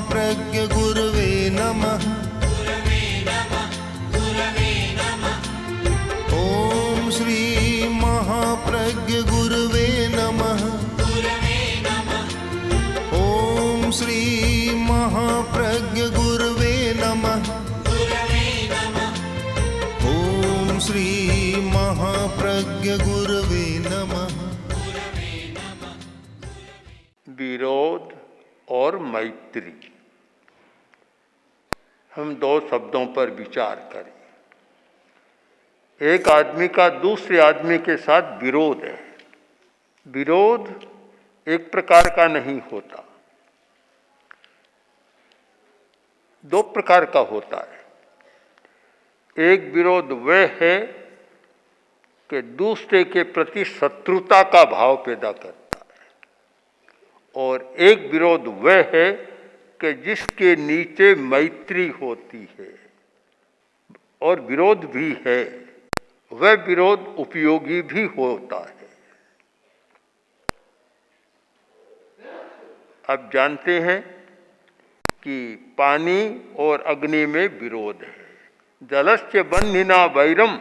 महाप्रज्ञ गुरवे नमः। ओम श्री महाप्रज्ञ गुरवे नमः। ओम श्री महाप्रज्ञ गुरवे नमः। ओम श्री महाप्रज्ञ गुरवे नमः। विरोध और मैत्री, हम दो शब्दों पर विचार करें। एक आदमी का दूसरे आदमी के साथ विरोध है। विरोध एक प्रकार का नहीं होता, दो प्रकार का होता है। एक विरोध वह है कि दूसरे के प्रति शत्रुता का भाव पैदा करता है, और एक विरोध वह है कि जिसके नीचे मैत्री होती है। और विरोध भी है, वह विरोध उपयोगी भी होता है। आप जानते हैं कि पानी और अग्नि में विरोध है। जलस्य बन्धिना वैरम,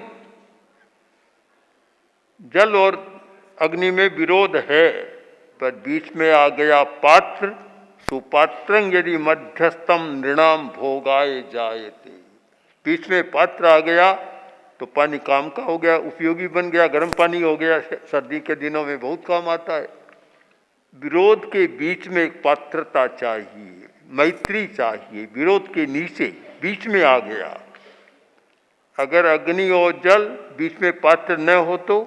जल और अग्नि में विरोध है, पर बीच में आ गया पात्र। सुपात्रं यदि मध्यस्थम नृणाम भोगाय जायते, बीच में पात्र आ गया तो पानी काम का हो गया, उपयोगी बन गया, गर्म पानी हो गया, सर्दी के दिनों में बहुत काम आता है। विरोध के बीच में एक पात्रता चाहिए, मैत्री चाहिए। विरोध के नीचे बीच में आ गया। अगर अग्नि और जल बीच में पात्र न हो तो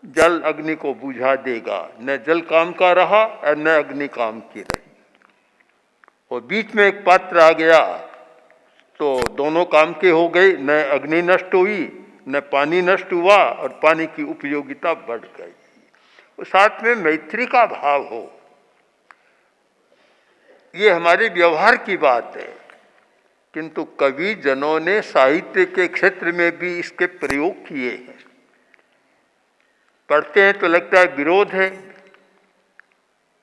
जल अग्नि को बुझा देगा, न जल काम का रहा और न अग्नि काम की रही। और बीच में एक पात्र आ गया तो दोनों काम के हो गए, न अग्नि नष्ट हुई न पानी नष्ट हुआ, और पानी की उपयोगिता बढ़ गई। और साथ में मैत्री का भाव हो, ये हमारे व्यवहार की बात है। किंतु कवि जनों ने साहित्य के क्षेत्र में भी इसके प्रयोग किए हैं। पढ़ते हैं तो लगता है विरोध है,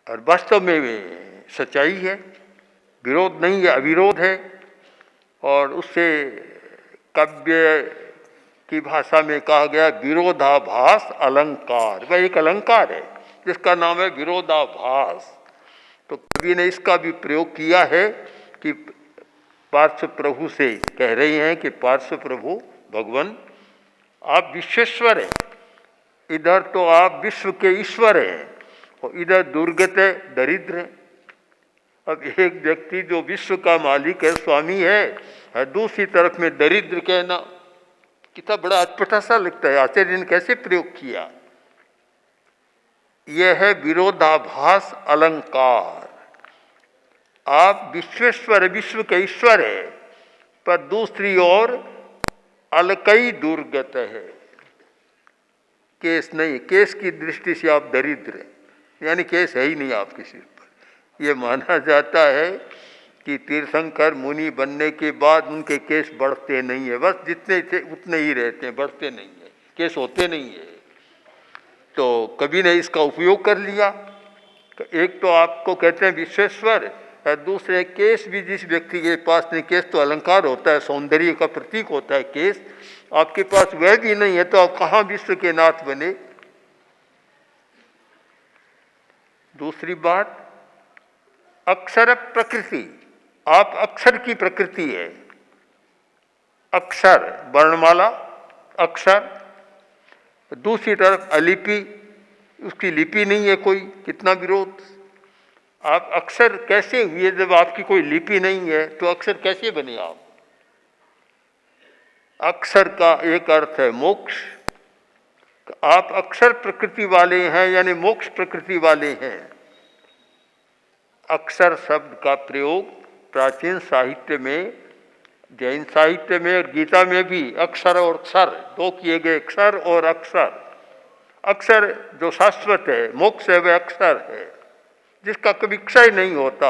और वास्तव में सच्चाई है। विरोध नहीं है, अविरोध है। और उससे काव्य की भाषा में कहा गया विरोधाभास अलंकार। वह एक अलंकार है जिसका नाम है विरोधाभास। तो कवि ने इसका भी प्रयोग किया है कि पार्श्व प्रभु से कह रहे हैं कि पार्श्व प्रभु भगवान, आप विश्वेश्वर हैं, इधर तो आप विश्व के ईश्वर हैं, और इधर दुर्गत है, दरिद्र है। अब एक व्यक्ति जो विश्व का मालिक है, स्वामी है, और दूसरी तरफ में दरिद्र कहना कितना बड़ा अटपटा सा लगता है। आचार्य ने कैसे प्रयोग किया? यह है विरोधाभास अलंकार। आप विश्वेश्वर, विश्व के ईश्वर है, पर दूसरी ओर अलकई दुर्गत है। केस नहीं, केस की दृष्टि से आप दरिद्र हैं, यानी केस है ही नहीं आपके सिर पर। यह माना जाता है कि तीर्थंकर मुनि बनने के बाद उनके केस बढ़ते नहीं है, बस जितने थे उतने ही रहते हैं, बढ़ते नहीं है, केस होते नहीं है। तो कवि ने इसका उपयोग कर लिया। एक तो आपको कहते हैं विश्वेश्वर, और दूसरे केस भी जिस व्यक्ति के पास नहीं, केस तो अलंकार होता है, सौंदर्य का प्रतीक होता है केस, आपके पास वह भी नहीं है तो आप कहाँ विश्व के नाथ बने? दूसरी बात, अक्षर प्रकृति, आप अक्षर की प्रकृति है। अक्षर वर्णमाला अक्षर, दूसरी तरफ अलिपि, उसकी लिपि नहीं है कोई, कितना विरोध। आप अक्षर कैसे हुए जब आपकी कोई लिपि नहीं है? तो अक्षर कैसे बने आप? अक्षर का एक अर्थ है मोक्ष। आप अक्षर प्रकृति वाले हैं, यानी मोक्ष प्रकृति वाले हैं। अक्षर शब्द का प्रयोग प्राचीन साहित्य में, जैन साहित्य में और गीता में भी अक्षर और क्षर दो किए गए, क्षर और अक्षर। अक्षर जो शाश्वत है, मोक्ष है, वह अक्षर है जिसका कभी क्षय नहीं होता।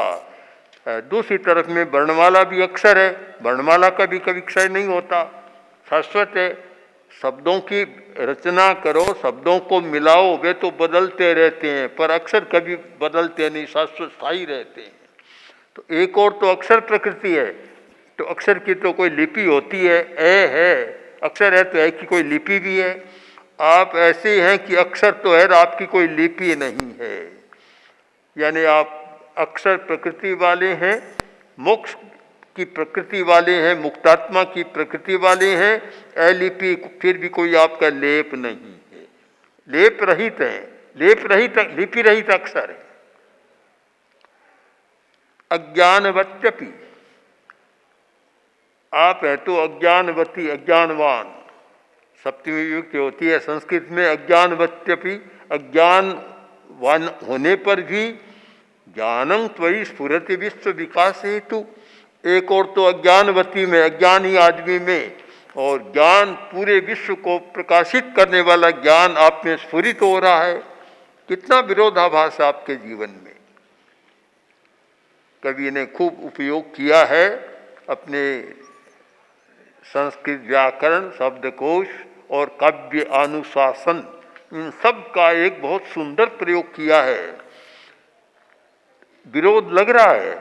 दूसरी तरफ में वर्णमाला भी अक्षर है, वर्णमाला का भी कभी क्षय नहीं होता, शाश्वत है। शब्दों की रचना करो, शब्दों को मिलाओ, वे तो बदलते रहते हैं, पर अक्षर कभी बदलते नहीं, शाश्वत स्थायी रहते हैं। तो एक और तो अक्षर प्रकृति है, तो अक्षर की तो कोई लिपि होती है, ए है, अक्षर है तो ए की कोई लिपि भी है। आप ऐसे हैं कि अक्षर तो है, आपकी कोई लिपि नहीं है, यानी आप अक्षर प्रकृति वाले हैं, मोक्ष की प्रकृति वाले हैं, मुक्तात्मा की प्रकृति वाले हैं, अलिपि फिर भी कोई आपका लेप नहीं है, लेप रहित है, लेप रहित लिपि रहित अक्षर है। अज्ञानवत्यपि, आप है तो अज्ञानवती, अज्ञानवान, सप्तमी विभक्ति होती है संस्कृत में। अज्ञानवत्यपि, अज्ञानवान होने पर भी ज्ञानं त्वयि स्फुरति विश्व विकास हेतु। एक और तो अज्ञानवती में, अज्ञानी आदमी में, और ज्ञान पूरे विश्व को प्रकाशित करने वाला ज्ञान आप में स्फुरित हो रहा है। कितना विरोधाभास आपके जीवन में। कवि ने खूब उपयोग किया है अपने संस्कृत व्याकरण, शब्दकोश और काव्य अनुशासन, इन सब का एक बहुत सुंदर प्रयोग किया है। विरोध लग रहा है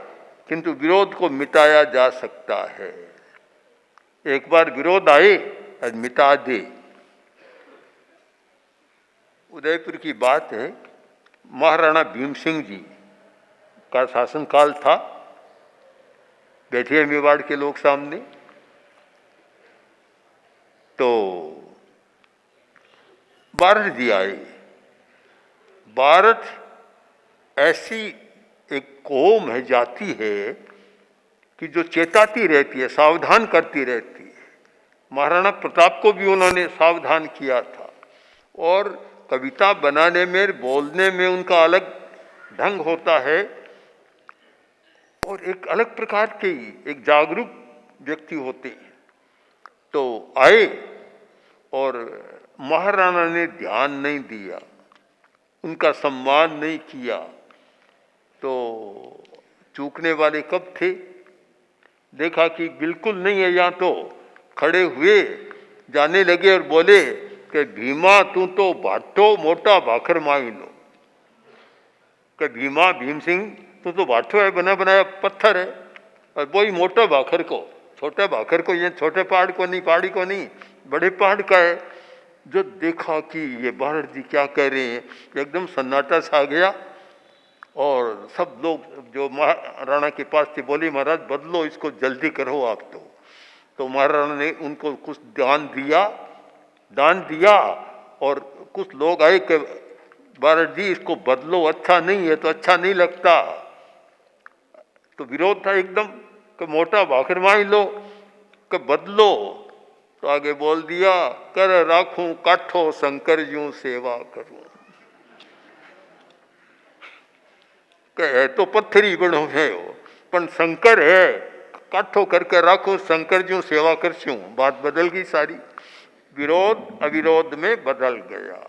किंतु विरोध को मिटाया जा सकता है। एक बार विरोध आए और मिटा दे। उदयपुर की बात है, महाराणा भीम सिंह जी का शासनकाल था। बैठे हैं मेवाड़ के लोग सामने, तो भारत जी आए। भारत ऐसी एक कौम है, जाति है कि जो चेताती रहती है, सावधान करती रहती है। महाराणा प्रताप को भी उन्होंने सावधान किया था। और कविता बनाने में, बोलने में उनका अलग ढंग होता है और एक अलग प्रकार के एक जागरूक व्यक्ति होते हैं। तो आए और महाराणा ने ध्यान नहीं दिया, उनका सम्मान नहीं किया। तो चूकने वाले कब थे? देखा कि बिल्कुल नहीं है यहाँ, तो खड़े हुए जाने लगे और बोले कि भीमा तू तो भाटो मोटा भाखर माइनो। कि भीमा, भीम सिंह, तू तो भाटो है, बना बनाया पत्थर है, और वही मोटा भाखर को, छोटे भाखर को, ये छोटे पहाड़ को नहीं, पहाड़ी को नहीं, बड़े पहाड़ का है। जो देखा कि ये भारत जी क्या कह रहे हैं, एकदम सन्नाटा सा गया। और सब लोग जो महाराणा के पास थे बोले महाराज बदलो इसको, जल्दी करो आप। तो महाराणा ने उनको कुछ दान दिया और कुछ लोग आए कि भारत जी इसको बदलो, अच्छा नहीं है, तो अच्छा नहीं लगता। तो विरोध था एकदम कि मोटा भाखर मान लो, कि बदलो। तो आगे बोल दिया, कर राखूं काठो शंकर यूं सेवा करूं। है तो पत्थरी बनो है, पर शंकर है, काठो करके राखो, शंकर जी सेवा कर छू। बात बदल गई सारी, विरोध अविरोध में बदल गया।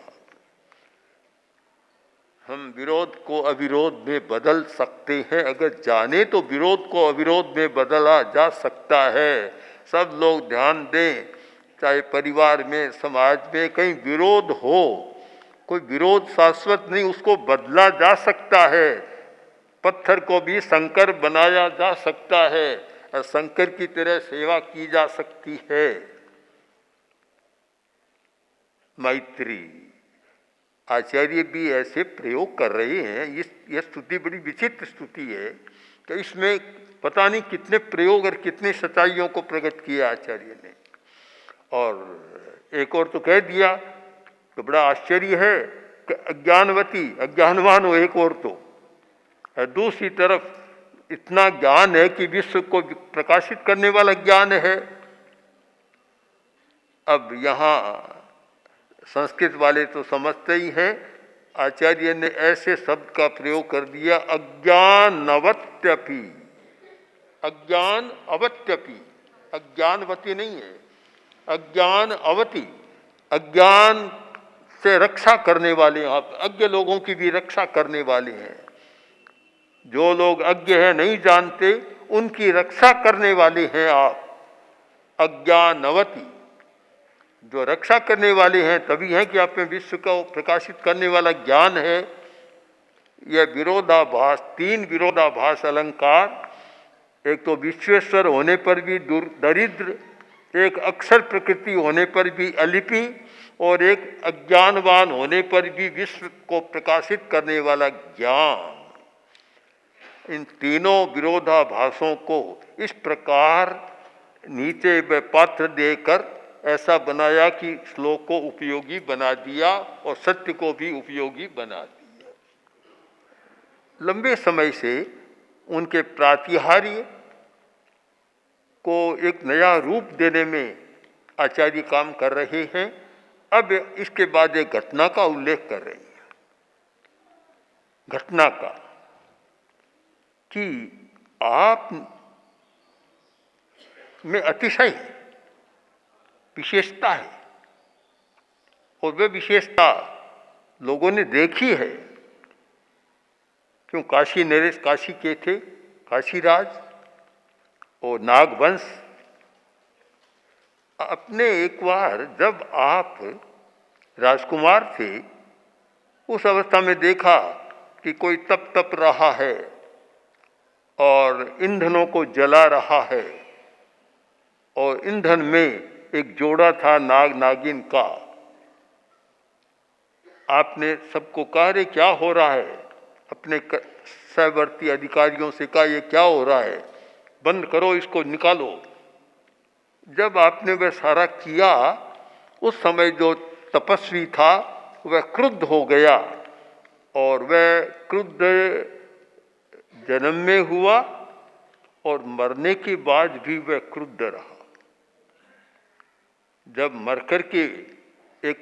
हम विरोध को अविरोध में बदल सकते हैं, अगर जाने तो विरोध को अविरोध में बदला जा सकता है। सब लोग ध्यान दें, चाहे परिवार में, समाज में कहीं विरोध हो, कोई विरोध शाश्वत नहीं, उसको बदला जा सकता है। पत्थर को भी शंकर बनाया जा सकता है और शंकर की तरह सेवा की जा सकती है। मैत्री आचार्य भी ऐसे प्रयोग कर रहे हैं। यह स्तुति बड़ी विचित्र स्तुति है कि इसमें पता नहीं कितने प्रयोग और कितने सच्चाइयों को प्रकट किया आचार्य ने। और एक और तो कह दिया तो बड़ा आश्चर्य है कि अज्ञानवती, अज्ञानवान हो एक और तो, दूसरी तरफ इतना ज्ञान है कि विश्व को प्रकाशित करने वाला ज्ञान है। अब यहाँ संस्कृत वाले तो समझते ही हैं, आचार्य ने ऐसे शब्द का प्रयोग कर दिया, अज्ञानवत्यपि, अज्ञान अवत्यपि, अज्ञानवती नहीं है, अज्ञान अवति, अज्ञान से रक्षा करने वाले आप, अज्ञ लोगों की भी रक्षा करने वाले हैं। जो लोग अज्ञ हैं, नहीं जानते, उनकी रक्षा करने वाले हैं आप। अज्ञानवती, जो रक्षा करने वाले हैं, तभी हैं कि आप में विश्व को प्रकाशित करने वाला ज्ञान है। यह विरोधाभास, तीन विरोधाभास अलंकार एक तो विश्वेश्वर होने पर भी दरिद्र, एक अक्षर प्रकृति होने पर भी अलिपि, और एक अज्ञानवान होने पर भी विश्व को प्रकाशित करने वाला ज्ञान। इन तीनों विरोधाभासों को इस प्रकार नीचे में पात्र देकर ऐसा बनाया कि श्लोक को उपयोगी बना दिया और सत्य को भी उपयोगी बना दिया। लंबे समय से उनके प्रातिहार्य को एक नया रूप देने में आचार्य काम कर रहे हैं। अब इसके बाद एक घटना का उल्लेख कर रहे हैं, घटना का, कि आप में अतिशय विशेषता है, और वे विशेषता लोगों ने देखी है। क्यों? काशी नरेश काशी के थे, काशीराज और नागवंश। अपने एक बार जब आप राजकुमार थे, उस अवस्था में देखा कि कोई तप रहा है और ईंधनों को जला रहा है, और ईंधन में एक जोड़ा था नाग नागिन का। आपने सबको कहा, रे क्या हो रहा है? अपने सहवर्ती अधिकारियों से कहा, ये क्या हो रहा है, बंद करो, इसको निकालो। जब आपने वह सारा किया, उस समय जो तपस्वी था वह क्रुद्ध हो गया, और वह क्रुद्ध जन्म में हुआ और मरने के बाद भी वह क्रुद्ध रहा। जब मरकर के एक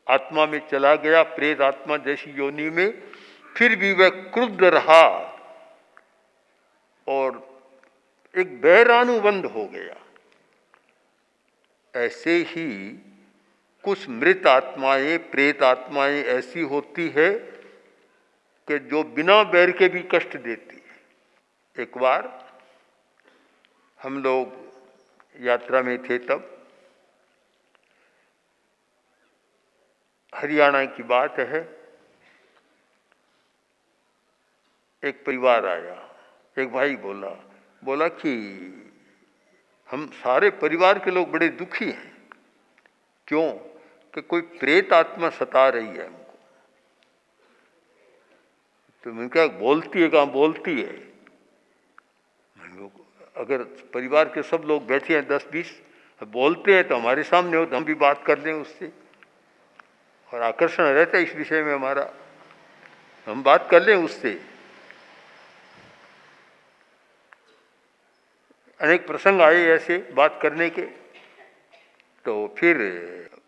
आत्मा में चला गया, प्रेत आत्मा जैसी योनि में, फिर भी वह क्रुद्ध रहा और एक वैरानुबंध हो गया। ऐसे ही कुछ मृत आत्माएं, प्रेत आत्माएं ऐसी होती है कि जो बिना बैर के भी कष्ट देती है। एक बार हम लोग यात्रा में थे, तब हरियाणा की बात है, एक परिवार आया। एक भाई बोला कि हम सारे परिवार के लोग बड़े दुखी हैं। क्यों? कि कोई प्रेत आत्मा सता रही है हमको। तो मैंने कहा, बोलती है? कहाँ बोलती है? अगर परिवार के सब लोग बैठे हैं 10-20, बोलते हैं तो हमारे सामने हो तो हम भी बात कर लें उससे, और आकर्षण रहता है इस विषय में हमारा, हम बात कर लें उससे। अनेक प्रसंग आए ऐसे बात करने के। तो फिर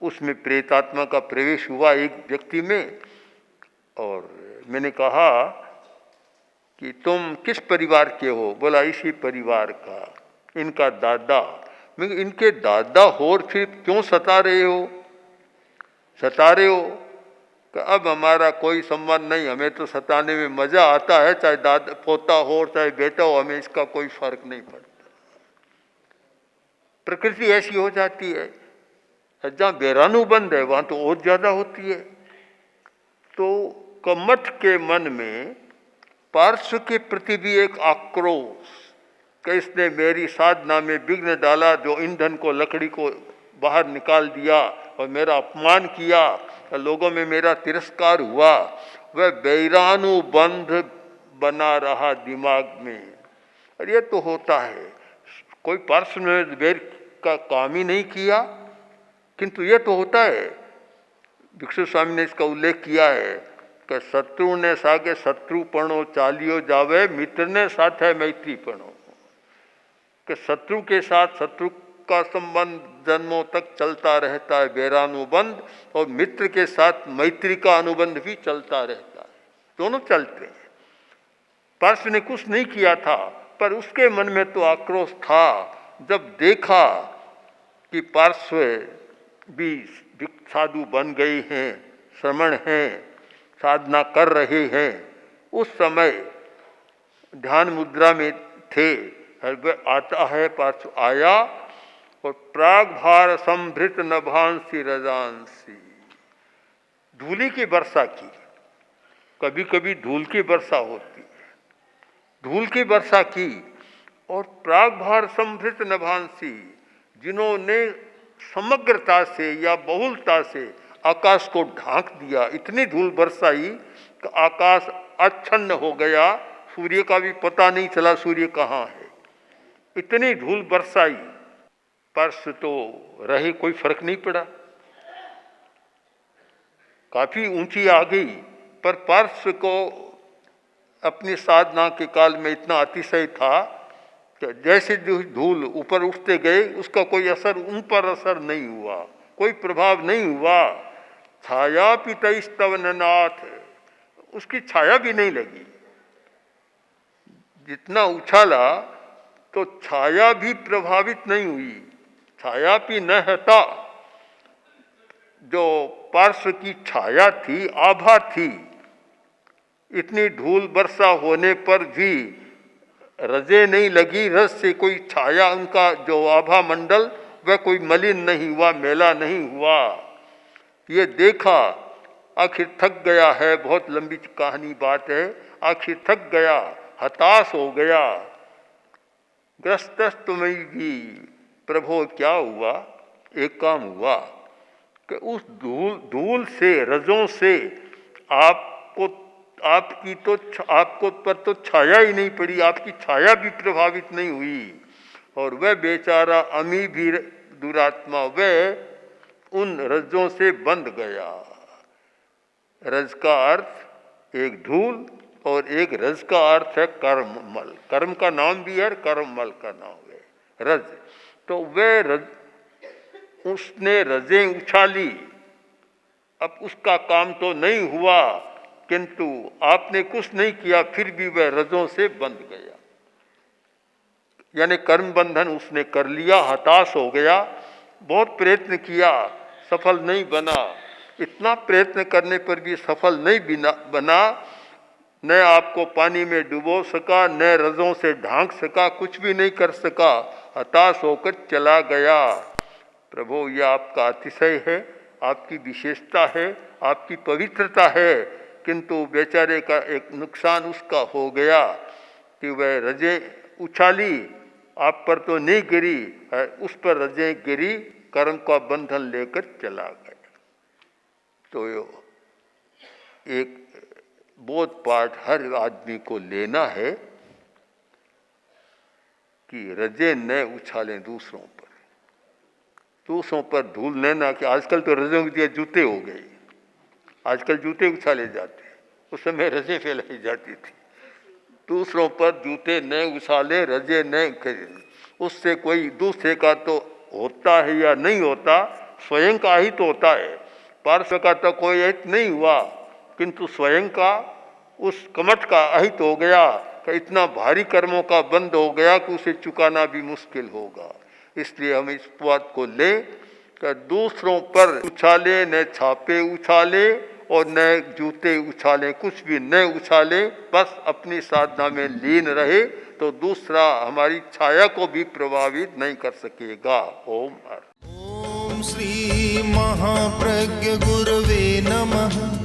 उसमें प्रेतात्मा का प्रवेश हुआ एक व्यक्ति में, और मैंने कहा कि तुम किस परिवार के हो? बोला, इसी परिवार का, इनका दादा। मैं, इनके दादा हो और फिर क्यों सता रहे हो? कि अब हमारा कोई संबंध नहीं, हमें तो सताने में मजा आता है, चाहे दादा पोता हो चाहे बेटा हो, हमें इसका कोई फर्क नहीं पड़ता। प्रकृति ऐसी हो जाती है। जहाँ वैरानुबंध है वहाँ तो और ज्यादा होती है। तो कमठ के मन में पार्श्व के प्रति भी एक आक्रोश कि इसने मेरी साधना में विघ्न डाला, जो ईंधन को, लकड़ी को बाहर निकाल दिया और मेरा अपमान किया, लोगों में मेरा तिरस्कार हुआ। वह वैरानुबंध बना रहा दिमाग में। और ये तो होता है, कोई पार्श्व ने वैर का काम ही नहीं किया, किंतु ये तो होता है। भिक्षु स्वामी ने इसका उल्लेख किया है कि शत्रु ने सागे शत्रुपणो चालियो जावे, मित्र ने साथ है मैत्रीपणो। कि शत्रु के साथ शत्रु का संबंध जन्मों तक चलता रहता है, वैरानुबंध, और मित्र के साथ मैत्री का अनुबंध भी चलता रहता है, दोनों चलते हैं। पार्श्व ने कुछ नहीं किया था, पर उसके मन में तो आक्रोश था जब देखा कि पार्श्व भी साधु बन गए हैं, श्रमण हैं, साधना कर रहे हैं। उस समय ध्यान मुद्रा में थे, आता है, पार्श्व आया और प्राग भार संभृत नभांसी रजांसी, धूली की वर्षा की। कभी कभी धूल की वर्षा होती है, धूल की वर्षा की, और प्रागभार संभृत नभांसी, जिन्होंने समग्रता से या बहुलता से आकाश को ढांक दिया, इतनी धूल बरसाई कि आकाश आच्छन्न हो गया, सूर्य का भी पता नहीं चला सूर्य कहाँ है, इतनी धूल बरसाई। पार्श्व तो रहे, कोई फर्क नहीं पड़ा, काफी ऊंची आ गई, पर पार्श्व को अपनी साधना के काल में इतना अतिशय था कि जैसे धूल ऊपर उठते गए उसका कोई असर उन पर असर नहीं हुआ, कोई प्रभाव नहीं हुआ। छाया पितस्तव नाथ, उसकी छाया भी नहीं लगी। जितना उछाला तो छाया भी प्रभावित नहीं हुई, छाया भी न हटा। जो पार्श्व की छाया थी, आभा थी, इतनी धूल वर्षा होने पर भी रजे नहीं लगी, रस से कोई छाया, उनका जो आभा मंडल वह कोई मलिन नहीं हुआ, मेला नहीं हुआ। ये देखा, आखिर थक गया है, बहुत लंबी कहानी बात है, आखिर थक गया, हताश हो गया। ग्रस्तस्तुमयी भी, प्रभो क्या हुआ? एक काम हुआ कि उस धूल से, रजों से आपको पर तो छाया ही नहीं पड़ी, आपकी छाया भी प्रभावित नहीं हुई। और वह बेचारा अमी भी दुरात्मा, वह उन रजों से बंध गया। रज का अर्थ एक धूल और एक रज का अर्थ है कर्ममल। कर्म का नाम भी है, कर्ममल का नाम है रज। तो वह रज, उसने रजें उछाली, अब उसका काम तो नहीं हुआ, किंतु आपने कुछ नहीं किया, फिर भी वह रजों से बंध गया, यानी कर्म बंधन उसने कर लिया, हताश हो गया। बहुत प्रयत्न किया, सफल नहीं बना, इतना प्रयत्न करने पर भी सफल नहीं बना, न आपको पानी में डुबो सका, न रजों से ढांक सका, कुछ भी नहीं कर सका, हताश होकर चला गया। प्रभु, यह आपका अतिशय है, आपकी विशेषता है, आपकी पवित्रता है, किंतु बेचारे का एक नुकसान उसका हो गया कि वह रजें उछाली, आप पर तो नहीं गिरी, उस पर रजें गिरी, कर्म का बंधन लेकर चला गया। तो एक बोध पाठ हर आदमी को लेना है कि रजे न उछालें दूसरों पर धूल न, कि आजकल तो रजों के लिए जूते हो गए, आजकल जूते उछाले जाते हैं, उस समय रजे फैलाई जाती थी। दूसरों पर जूते न उछाले, रजे न करें, उससे कोई दूसरे का तो होता है या नहीं होता, स्वयं का ही तो होता है। पार्श्व का तो कोई अहित नहीं हुआ, किंतु स्वयं का उस कमठ का अहित हो गया कि इतना भारी कर्मों का बंध हो गया कि उसे चुकाना भी मुश्किल होगा। इसलिए हम इस बात को ले कि दूसरों पर उछाले, न छापे उछाले और न जूते उछाले, कुछ भी न उछाले, बस अपनी साधना में लीन रहे, तो दूसरा हमारी छाया को भी प्रभावित नहीं कर सकेगा। ओम श्री महाप्रज्ञ गुरवे नमः।